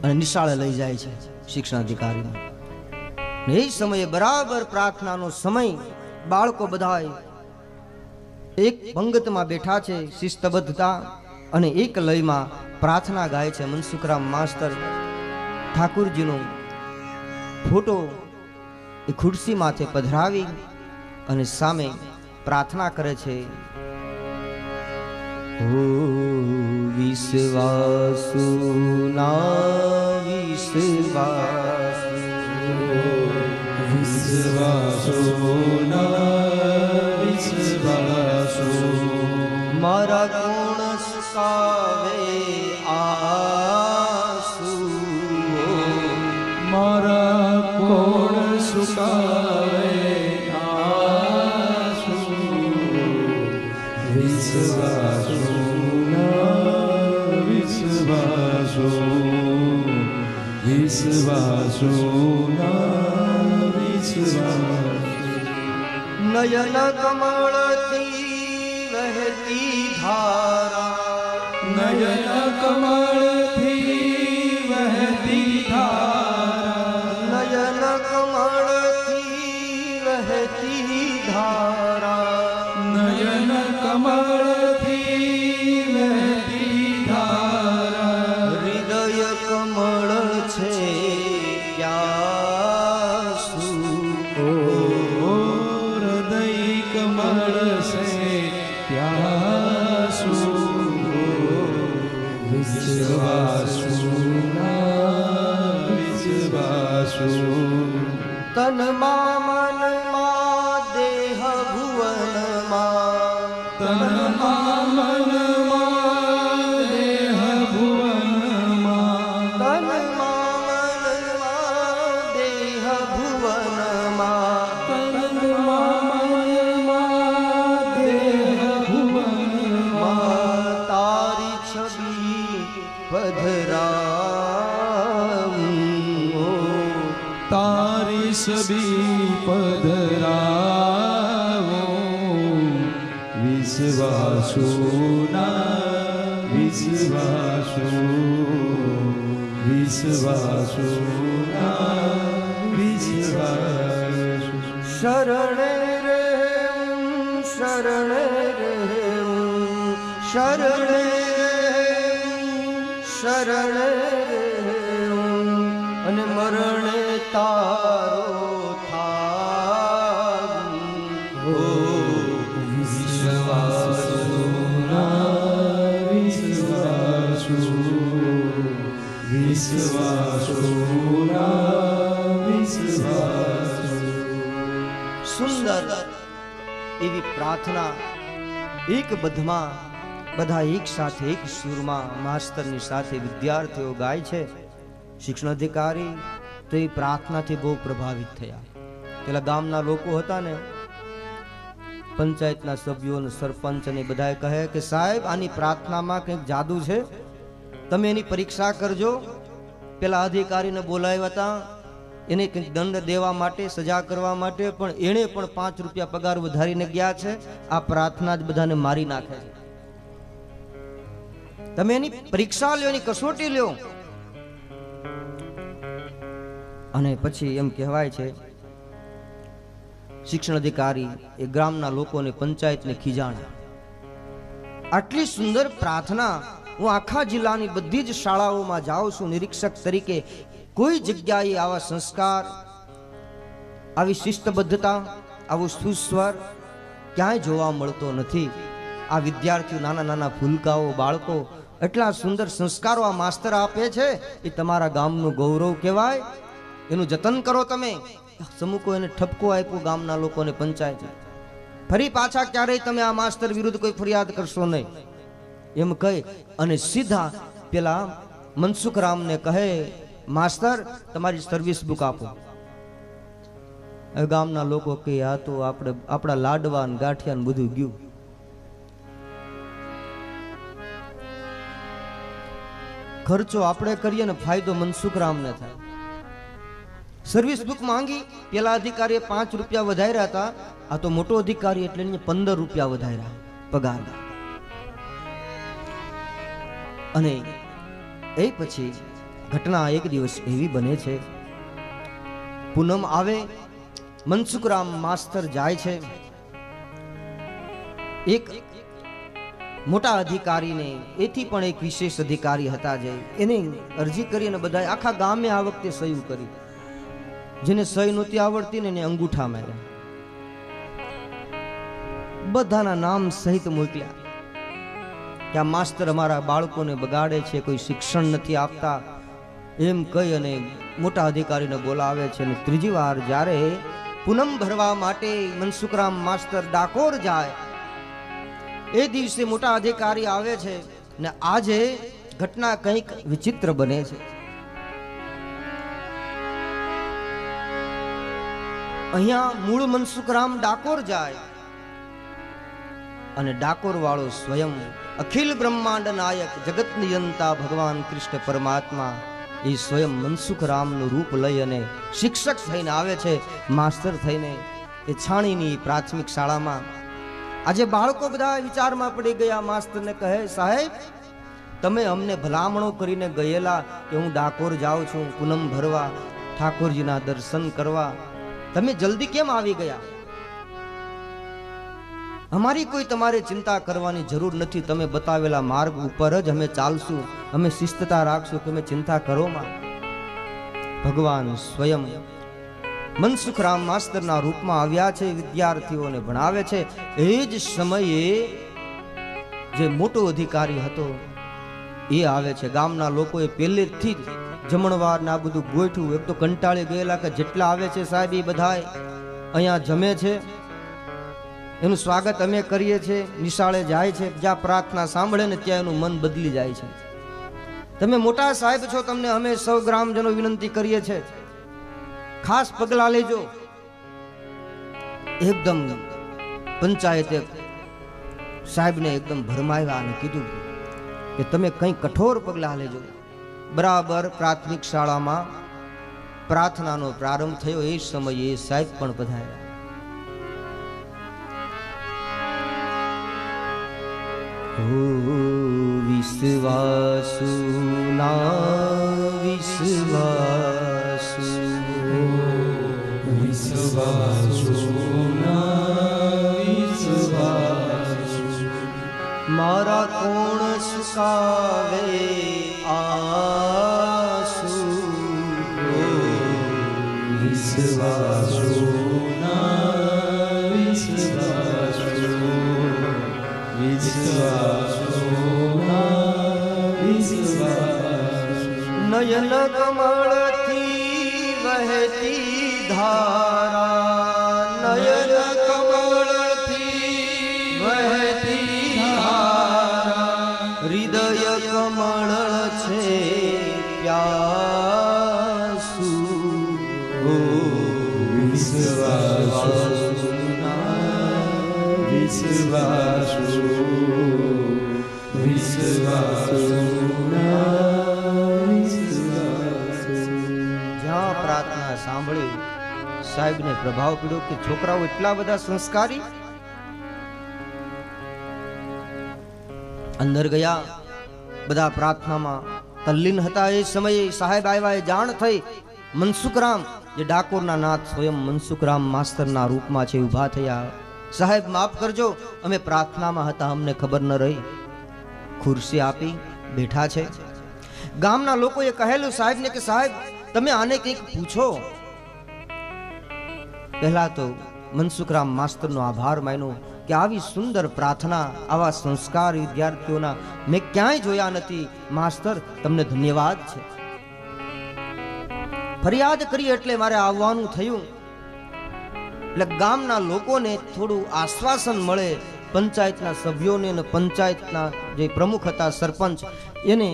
અને નિશાળે લઈ જાય છે શિક્ષણાધિકારી. એ સમયે બરાબર પ્રાર્થનાનો સમય, બાળકો બધાય એક પંગતમાં બેઠા છે, શિસ્તબદ્ધતા અને એક લયમાં પ્રાર્થના ગાય છે. મનસુખરામ માસ્તર ઠાકુરજીનો ફોટો એ ખુરશી માથે પધરાવી અને સામે પ્રાર્થના કરે છે. ઓ વિશ્વાસુ ના વિશ્વાસુ, વિશ્વાસુ ના વિશ્વાસુ, મારા ગુણ સુકાવે આસુ, મારા કોણ સુકાવે આસુ, વિશ્વાસુ ના વિશ્વાસુ, વિશ્વાસુ ના વિશ્વાસુ. નયન કમળથી વહેતી ધારા, નયન કમળથી વહેતી ધારા, નયન કમળથી વહેતી ધારા, નયન કમળથી વહેતી ધારા, હૃદય કમળ છે પ્યાસુ, હૃદય કમળ છે પ્યાસુ, વિશ્વાસુ ના વિશ્વાસુ, તનમાં મનમાં દેહ ભુવનમાં, તનમાં મનમાં દેહ ભુવનમાં, તનમાં મનમાં દેહ ભુવનમાં, તનમાં મનમાં દેહ ભુવનમાં, તારી છબી પધરાવું, તારી છબી પધરાવો, વિશ્વાસુ ના વિશ્વાસુ, વિશ્વાસુ ના વિશ્વાસુ. શરણે રહેવું, શરણે રહેવું, શરણે રહેવું, શરણે રહેવું, અને મરણે તારો થાવું. ઓ વિશ્વાસુ ના વિશ્વાસુ, વિશ્વાસુ ના વિશ્વાસુ. સુંદર એવી પ્રાર્થના એક બધમાં બધા એક સાથે એક સુરમાં માસ્તરની સાથે વિદ્યાર્થીઓ ગાય છે. શિક્ષણાધિકારી તો એ પ્રાર્થનાથી બહુ પ્રભાવિત થયા. પેલા ગામના લોકો હતા ને, પંચાયતના સભ્યો અને સરપંચ અને બધાએ કહે કે સાહેબ આની પ્રાર્થનામાં કંઈક જાદુ છે, તમે એની પરીક્ષા કરજો. પેલા અધિકારીને બોલાવ્યા હતા એને કંઈક દંડ દેવા માટે, સજા કરવા માટે, પણ એણે પણ 5 રૂપિયા પગાર વધારીને ગયા છે. આ પ્રાર્થના જ બધાને મારી નાખે છે. તમે એની પરીક્ષા લ્યો, એની કસોટી લ્યો. અને પછી એમ કહેવાય છે શિક્ષણ અધિકારી એ ગ્રામના લોકોને, પંચાયતને ખીજાણા. આટલી સુંદર પ્રાર્થના હું આખા જિલ્લાની બધી જ શાળાઓમાં જાઉં છું નિરીક્ષક તરીકે. કોઈ જગ્યાએ આવા સંસ્કાર, આવી શિસ્તબદ્ધતા, આવું સુસ્વર ક્યાંય જોવા મળતો નથી. આ વિદ્યાર્થીઓ, નાના નાના ફૂલકાઓ, બાળકો એટલા સુંદર સંસ્કારો આ માસ્તર આપે છે. એ તમારા ગામનું ગૌરવ કહેવાય. એનું જતન કરો તમે. સમૂકો એને ઠપકો આપ્યો ગામના લોકોને, પંચાયત. ફરી પાછા ક્યારેય તમે આ માસ્તર વિરુદ્ધ કોઈ ફરિયાદ કરશો નહીં એમ કહે અને સીધા પેલા મનસુખરામને કહે, માસ્તર તમારી સર્વિસ બુક આપો. ગામના લોકો કે આ તો આપણા લાડવા ને ગાંઠિયા ને બધું ગયું. ખર્ચો આપણે કરીએ ને ફાયદો મનસુખરામને થાય. સર્વિસ બુક માંગી, પેલા અધિકારીએ 5 રૂપિયા વધાર્યા હતા, આ તો મોટો અધિકારી એટલે 15 રૂપિયા વધાર્યા પગાર. અને એ પછી ઘટના એક દિવસ એવી બને છે, પૂનમ આવે, મનસુખરામ માસ્તર જાય છે એક મોટા અધિકારીને, એથી પણ એક વિશેષ અધિકારી હતા જે એને અરજી કરી અને બધા આખા ગામે આ વખતે સહી કરી. જેને સહી નહોતી આવડતી ને એને અંગૂઠા માર્યા, બધાના નામ સહિત મોકલ્યા કે આ માસ્તર અમારા બાળકોને બગાડે છે, કોઈ શિક્ષણ નથી આપતા, એમ કહી અને મોટા અધિકારીને બોલાવે છે. અને ત્રીજી વાર જ્યારે પૂનમ ભરવા માટે મનસુખરામ માસ્તર ડાકોર જાય, એ દિવસે મોટા અધિકારી આવે છે ને આજે ઘટના કંઈક વિચિત્ર બને છે. અહીંયા મૂળ મનસુખરામ ડાકોર જાય અને ડાકોર વાળો સ્વયં અખિલ બ્રહ્માંડ નાયક જગત નિયંતા ભગવાન કૃષ્ણ પરમાત્મા એ સ્વયં મનસુખરામનું રૂપ લઈ અને શિક્ષક થઈને આવે છે, માસ્ટર થઈને એ છાણીની પ્રાથમિક શાળામાં. આજે બાળકો બધા વિચારમાં પડી ગયા. માસ્તરને કહે, સાહેબ તમે અમને ભલામણો કરીને ગયેલા કે હું ડાકોર જાઉં છું પૂનમ ભરવા, ઠાકોરજીના દર્શન કરવા, તમે જલ્દી કેમ આવી ગયા? અમારી કોઈ તમારે ચિંતા કરવાની જરૂર નથી, તમે બતાવેલા માર્ગ ઉપર જ અમે ચાલશું, અમે શિસ્તતા રાખશું, તમે ચિંતા કરો માં. ભગવાન સ્વયં મનસુખરામ માસ્તરના રૂપમાં આવ્યા છે, વિદ્યાર્થીઓને ભણાવે છે. એ જ સમયે જે મોટો અધિકારી હતો એ આવે છે. ગામના લોકોએ પહેલેથી જ જમણવાર ના બધું ગોઠવું. એક તો કંટાળી ગયેલા કે જેટલા આવે છે સાહેબ એ બધા અહીંયા જમે છે, એનું સ્વાગત અમે કરીએ છીએ. નિશાળે જાય છે, જ્યાં પ્રાર્થના સાંભળે ને ત્યાં એનું મન બદલી જાય છે. તમે મોટા સાહેબ છો, તમને અમે સૌ ગ્રામજનો વિનંતી કરીએ છીએ, ખાસ પગલા લેજો. એકદમ પંચાયતે સાહેબને એકદમ ભરમાવ્યા અને કીધું કે તમે કંઈ કઠોર પગલા લેજો. બરાબર પ્રાથમિક શાળામાં પ્રાર્થનાનો પ્રારંભ થયો, એ સમયે સાહેબ પણ પધાર્યા. વિશ્વાસુ ના વિશ્વાસુ, વિશ્વાસુ ના વિશ્વાસુ, મારા કોણ સુકાવે આસુ. વિશ્વાસુ ના વિશ્વાસુ, વિશ્વાસુ ના વિશ્વાસુ, નયન કમળથી વહેતી ધારા, નયન કમળથી વહેતી ધારા, હૃદય કમળ છે પ્યાસુ. વિશ્વાસુ ના વિશ્વાસુ, વિશ્વાસુ ના વિશ્વાસુ. જ્યાં પ્રાર્થના સાંભળી સાહેબને પ્રભાવ પડ્યો કે છોકરાઓ એટલા બધા સંસ્કારી. અંદર ગયા, બધા પ્રાર્થનામાં તલ્લીન હતા. એ સમયે સાહેબ આવ્યા, એ જાણ થઈ. મનસુખરામ જે ડાકોરના નાથ સ્વયં મનસુખરામ માસ્તરના રૂપમાં છે, ઊભા થયા. સાહેબ માફ કરજો, અમે પ્રાર્થનામાં હતા, અમને ખબર ન રહી. ખુરશી આપી બેઠા છે. ગામના લોકોએ કહેલું સાહેબને કે સાહેબ તમે આને કંઈક પૂછો. પહેલા તો મનસુખરામ માસ્તરનો આભાર માન્યો કે આવી સુંદર પ્રાર્થના, આવા સંસ્કાર વિદ્યાર્થીઓના મેં ક્યાંય જોયા નથી. માસ્તર તમને ધન્યવાદ છે. ફરિયાદ કરી એટલે મારે આવવાનું થયું. એટલે ગામના લોકોને થોડું આશ્વાસન મળે, પંચાયતના સભ્યોને અને પંચાયતના જે પ્રમુખ હતા સરપંચ, એને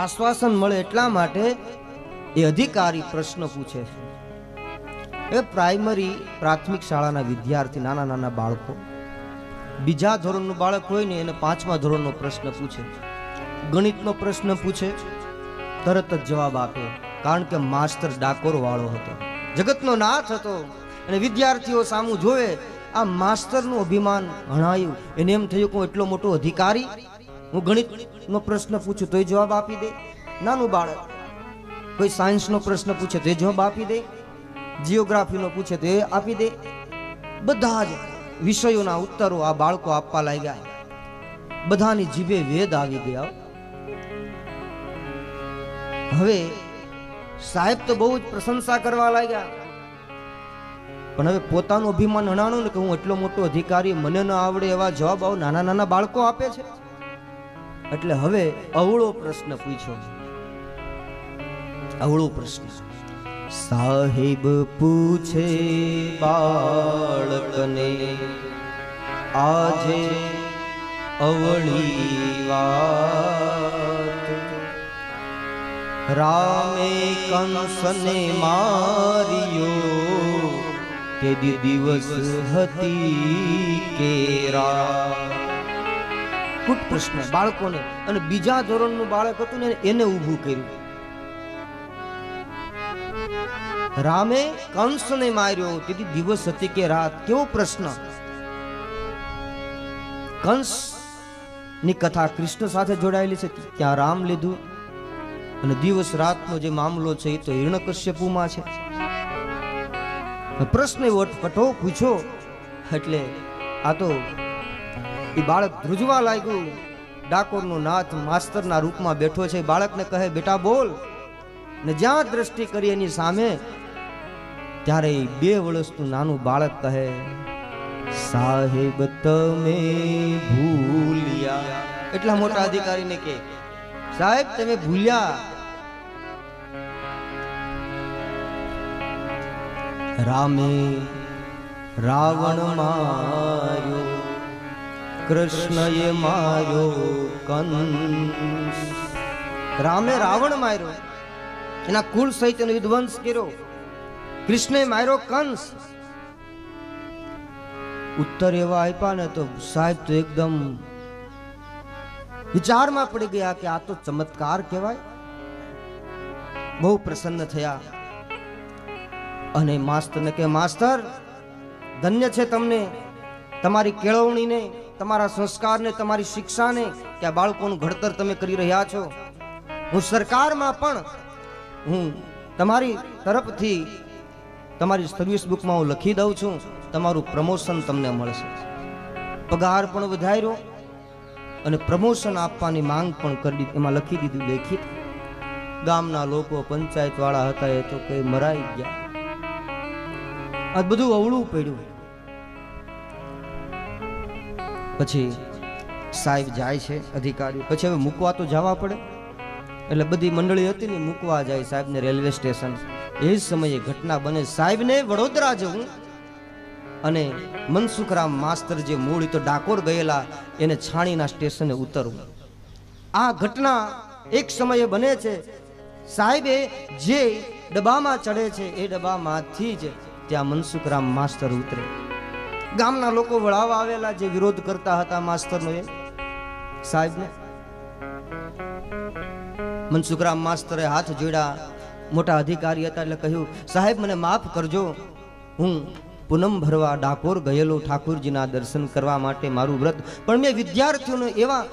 આશ્વાસન મળે એટલા માટે એ અધિકારી પ્રશ્ન પૂછે છે. એ પ્રાઇમરી પ્રાથમિક શાળાના વિદ્યાર્થી, નાના નાના બાળકો, બીજા ધોરણનું બાળક હોય ને એને 5મા ધોરણનો પ્રશ્ન પૂછે, ગણિતનો પ્રશ્ન પૂછે, તરત જ જવાબ આપે. કારણ કે માસ્ટર ડાકોર વાળો હતો, જગતનો નાથ હતો. અને વિદ્યાર્થીઓ સામું જોવે, આ માસ્તરનું અભિમાન હણાયું. એને એમ થયું કે હું એટલો મોટો અધિકારી, હું ગણિતનો પ્રશ્ન પૂછું તોય જવાબ આપી દે. નાનું બાળક. કોઈ સાયન્સનો પ્રશ્ન પૂછે તો એ જવાબ આપી દે, જીઓગ્રાફીનો પૂછે તો એ આપી દે. બધા જ વિષયોના ઉત્તરો આ બાળકો આપવા લાગ્યા. બધાની જીભે વેદ આવી ગયા. હવે સાહેબ તો બહુ જ પ્રશંસા કરવા લાગ્યા, પણ હવે પોતાનું અભિમાન હણાણું ને કે હું એટલો મોટો અધિકારી, મને ન આવડે એવા જવાબ આવો નાના નાના બાળકો આપે છે. એટલે હવે અવળો પ્રશ્ન પૂછ્યો. અવળો પ્રશ્ન. સાહેબ પૂછે બાળકને આજે અવળી વાત, રામે કંસને માર્યો તે દિવસ હતી કે રાત. ખૂબ પ્રશ્ન બાળકોને. અને બીજા ધોરણનું બાળક હતું ને એને ઊભું કર્યું. રામે કંસને માર્યો તેથી દિવસ હતી કે રાત. કેવો પ્રશ્ન. કંસ ની કથા કૃષ્ણ સાથે જોડાયેલી છે, ત્યાં રામ લીધું. અને દિવસ રાતનો જે મામલો છે એ તો હિરણ્યકશ્યપુમાં છે. પ્રશ્ન એવો અટપટો પૂછો એટલે આ તો એ બાળક ધ્રુજવા લાગ્યું. ડાકોરનો નાથ માસ્તરના રૂપમાં બેઠો છે. બાળકને કહે બેટા બોલ. ને જ્યાં દ્રષ્ટિ કરી એની સામે, ત્યારે 2 વર્ષનું નાનું બાળક કહે સાહેબ તમે ભૂલ્યા. એટલા મોટા અધિકારીને કે સાહેબ તમે ભૂલ્યા. રામે રાવણ માર્યો, કૃષ્ણએ માર્યો કંસ. રામે રાવણ માર્યો, એના કુળ સહિત એનો વિધ્વંસ કર્યો. કૃષ્ણે માર્યો કંસ. ઉત્તર એવા આપ્યા ને તો સાહેબ તો એકદમ વિચારમાં પડી ગયા કે આ તો ચમત્કાર કહેવાય. બહુ પ્રસન્ન થયા અને માસ્તરને કે માસ્તર ધન્ય છે તમને, તમારી કેળવણીને, તમારા સંસ્કારને, તમારી શિક્ષાને, કે આ બાળકોનું ઘડતર તમે કરી રહ્યા છો. હું સરકારમાં પણ હું તમારી તરફથી તમારી સર્વિસ બુકમાં હું લખી દઉં છું, તમારું પ્રમોશન તમને મળશે. પગાર પણ વધાર્યો અને પ્રમોશન આપવાની માંગ પણ કરી, એમાં લખી દીધું લેખિત. ગામના લોકો પંચાયત વાળા હતા એ તો કઈ મરાઈ ગયા. આ બધું અવળું પડ્યું. પછી સાહેબ જાય છે અધિકારી. પછી હવે મૂકવા તો જવા પડે, એટલે બધી મંડળી હતી ને મૂકવા જાય સાહેબને રેલવે સ્ટેશન. એ જ સમયે ઘટના બને. સાહેબને વડોદરા જવું અને મનસુખરામ માસ્તર જે મૂળ તો ડાકોર ગયેલા એને છાણીના સ્ટેશને ઉતરવું. આ ઘટના એક સમયે બને છે. સાહેબે જે ડબ્બામાં ચડે છે એ ડબ્બામાંથી જ ત્યાં મનસુખરામ માસ્તર ઉતરે. ગામના લોકો વળાવા આવેલા જે વિરોધ કરતા હતા માસ્તરનો એ સાહેબને. મનસુખરામ માસ્તરે હાથ જોડ્યા. મોટા અધિકારી હતા એટલે કહ્યું સાહેબ મને માફ કરજો, હું પૂનમ ભરવા ડાકોર ગયેલો ઠાકુરજીના દર્શન કરવા માટે મારું વ્રત, પણ મેં વિદ્યાર્થીઓને એવા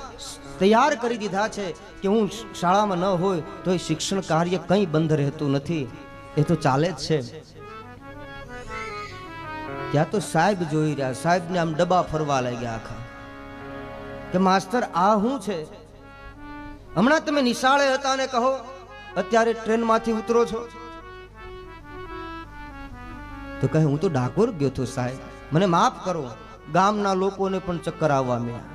તૈયાર કરી દીધા છે કે હું શાળામાં ન હોય તો એ શિક્ષણ કાર્ય કંઈ બંધ રહેતું નથી, એ તો ચાલે જ છે. ત્યાં તો સાહેબ જોઈ રહ્યા. સાહેબને આમ ડબ્બા ફરવા લાગ્યા આખા કે માસ્તર આ શું છે? હમણાં તમે નિશાળે હતા ને કહો અત્યારે ટ્રેનમાંથી ઉતરો છો? તો કહે હું તો ડાકોર ગયો હતો સાહેબ, મને માફ કરો. ગામના લોકોને પણ ચક્કર આવવા માંડ્યા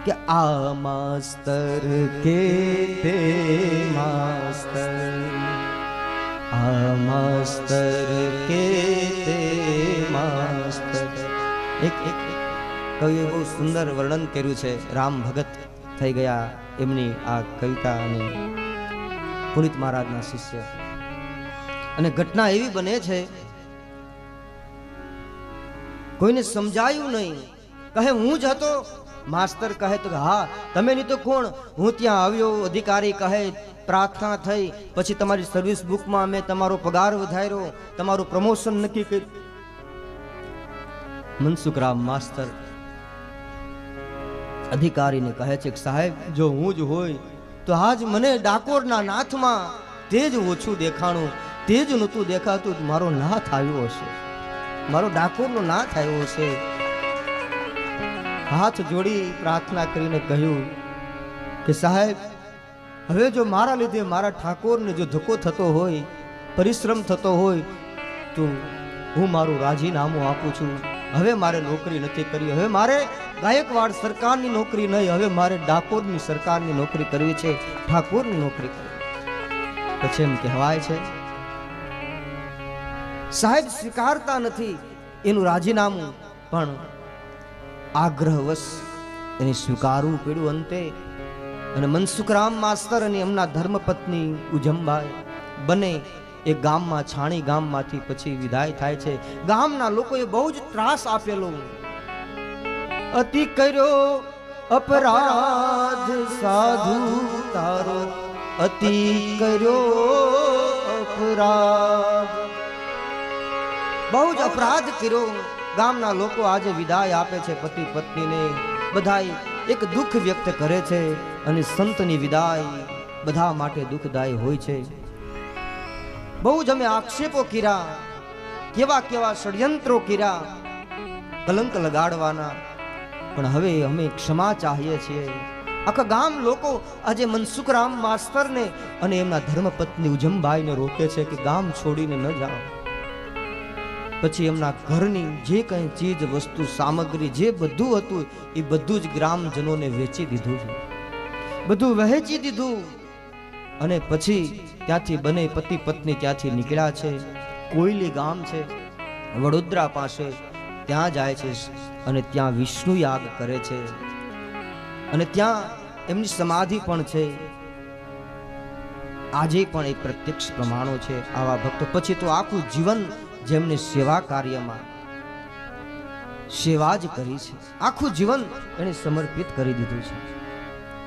કે આ માસ્તર કે તે માસ્તર, આ માસ્તર કે તે માસ્તર. એક કવિએ બહુ સુંદર વર્ણન કર્યું છે. રામ ભગત થઈ ગયા એમની આ કવિતા અને પુનિત મહારાજના શિષ્ય. અને ઘટના એવી બને છે કોઈને સમજાયું નહીં. કહે હું જ હતો. માસ્તર કહે તો હા તમે નહીં તો કોણ? હું ત્યાં આવ્યો, અધિકારી કહે પ્રાર્થના થઈ, પછી તમારી સર્વિસ બુકમાં મેં તમારો પગાર વધાર્યો, તમારું પ્રમોશન નક્કી કર્યું. મનસુખરામ માસ્તર અધિકારીને કહે છે કે સાહેબ જો હું જ હોય તો આજ મને ડાકોરના નાથમાં તેજ ઓછું દેખાણું, તેજ નહોતું દેખાતું. મારો નાથ આવ્યો હશે, મારો ડાકોરનો નાથ આવ્યો હશે. હાથ જોડી પ્રાર્થના કરીને કહ્યું કે સાહેબ, હવે જો મારા લીધે મારા ઠાકોરને જો ધક્કો થતો હોય, પરિશ્રમ થતો હોય, તો હું મારું રાજીનામું આપું છું. હવે મારે નોકરી નથી કરવી, હવે મારે ગાયકવાડ સરકારની નોકરી નહીં, હવે મારે ડાકોરની સરકારની નોકરી કરવી છે, ઠાકોરની નોકરી કરવી. પછી એમ કહેવાય છે સાહેબ સ્વીકારતા નથી એનું રાજીનામું, પણ આગ્રહવશ એને સ્વીકારવું પડ્યું અંતે. અને મનસુખરામ માસ્તર અને એમના ધર્મપત્ની ઉજમબાઈ બને એ ગામમાં, છાણી ગામમાંથી પછી વિદાય થાય છે. ગામના લોકોએ બહુ જ ત્રાસ આપેલો. અતિ કર્યો અપરાધ સાધુ તારો, અતિ કર્યો અપરાધ, બહુ જ અપરાધ કર્યો. ગામના લોકો આજે વિદાય આપે છે પતિ પત્નીને, બધાય એક દુઃખ વ્યક્ત કરે છે. અને સંતની વિદાય બધા માટે દુઃખદાયી હોય છે. બહુ જ અમે આક્ષેપો કર્યા, કેવા કેવા ષડયંત્રો કર્યા કલંક લગાડવાના, પણ હવે અમે ક્ષમા ચાહીએ છીએ. આખા ગામ લોકો આજે મનસુખરામ માસ્તરને અને એમના ધર્મપત્ની ઉજમબાઈને રોકે છે કે ગામ છોડીને ન જાઓ. પછી એમના ઘરની જે કંઈ ચીજ વસ્તુ સામગ્રી જે બધું હતું એ બધું જ ગ્રામજનોને વેચી દીધું છે, બધું વહેંચી દીધું. અને પછી ત્યાંથી બને પતિ પત્ની ત્યાંથી નીકળ્યા છે. કોયલી ગામ છે વડોદરા પાસે, ત્યાં જાય છે અને ત્યાં વિષ્ણુ યાગ કરે છે. અને ત્યાં એમની સમાધિ પણ છે. આજે પણ એ પ્રત્યક્ષ પ્રમાણો છે આવા ભક્તો. પછી તો આખું જીવન જેમને સેવા કાર્યમાં સેવા જ કરી છે, આખું જીવન એને સમર્પિત કરી દીધું છે.